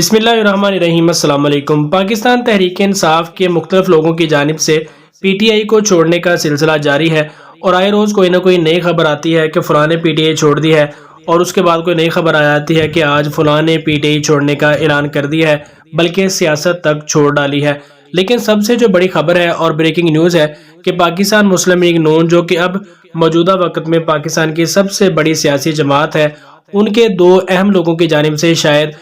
बिस्मिल्लाहिर्रहमानिर्रहीम। अस्सलाम वालेकुम। पाकिस्तान तहरीक इंसाफ के मुख्तलिफ लोगों की जानिब से PTI को छोड़ने का सिलसिला जारी है और आए रोज़ कोई ना कोई नई खबर आती है कि फ़लाँ ने PTI छोड़ दी है और उसके बाद कोई नई खबर आ जाती है कि आज फ़लाँ ने PTI छोड़ने का ऐलान कर दिया है, बल्कि सियासत तक छोड़ डाली है। लेकिन सबसे जो बड़ी खबर है और ब्रेकिंग न्यूज़ है कि पाकिस्तान मुस्लिम लीग नून, जो कि अब मौजूदा वक्त में पाकिस्तान की सबसे बड़ी सियासी जमात है, उनके दो अहम लोगों की जानिब से शायद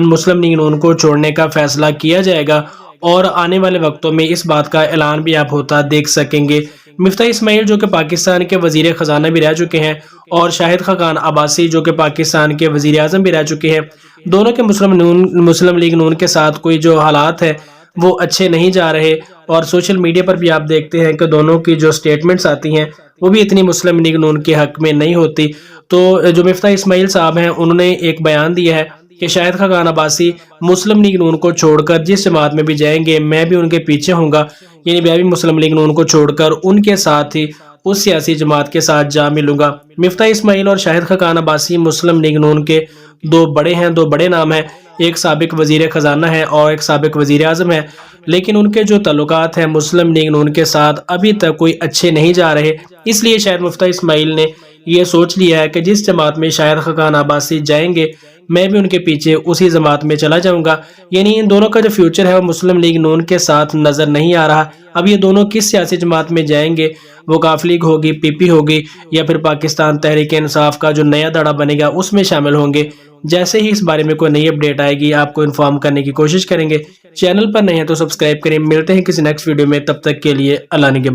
मुस्लिम लीग नून को छोड़ने का फैसला किया जाएगा और आने वाले वक्तों में इस बात का ऐलान भी आप होता देख सकेंगे। मिफ्ता इस्माइल, जो कि पाकिस्तान के वजीर ख़जाना भी रह चुके हैं, और शाहिद खाकान अब्बासी, जो कि पाकिस्तान के वजीर आज़म भी रह चुके हैं, दोनों के मुस्लिम लीग नून के साथ कोई जो हालात है वो अच्छे नहीं जा रहे। और सोशल मीडिया पर भी आप देखते हैं कि दोनों की जो स्टेटमेंट्स आती हैं वो भी इतनी मुस्लिम लीग नून के हक में नहीं होती। तो जो मिफ्ता इस्माइल साहब हैं, उन्होंने एक बयान दिया है कि शाहिद खाकान अब्बासी मुस्लिम लीग नून को छोड़कर जिस जमात में भी जाएंगे मैं भी उनके पीछे हूँगा, यानी मैं भी मुस्लिम लीग नून को छोड़कर उनके साथ ही उस सियासी जमात के साथ जा मिलूंगा। मिफ्ता इस्माइल और शाहिद खाकान अब्बासी मुस्लिम लीग नून के दो बड़े नाम हैं। एक साबिक वजीर ख़जाना है और एक साबिक वजीर आज़म है, लेकिन उनके जो ताल्लुकात हैं मुस्लिम लीग नून के साथ अभी तक कोई अच्छे नहीं जा रहे। इसलिए शायद मिफ्ता इस्माइल ने ये सोच लिया है कि जिस जमात में शाहिद खाकान अब्बासी जाएंगे मैं भी उनके पीछे उसी जमात में चला जाऊंगा। यानी इन दोनों का जो फ्यूचर है वो मुस्लिम लीग नून के साथ नजर नहीं आ रहा। अब ये दोनों किस सियासी जमात में जाएंगे, वो काफ लीग होगी, PP होगी, या फिर पाकिस्तान तहरीक इंसाफ का जो नया दड़ा बनेगा उसमें शामिल होंगे। जैसे ही इस बारे में कोई नई अपडेट आएगी आपको इन्फॉर्म करने की कोशिश करेंगे। चैनल पर नए हैं तो सब्सक्राइब करें। मिलते हैं किसी नेक्स्ट वीडियो में, तब तक के लिए अल्लाह निगहबान।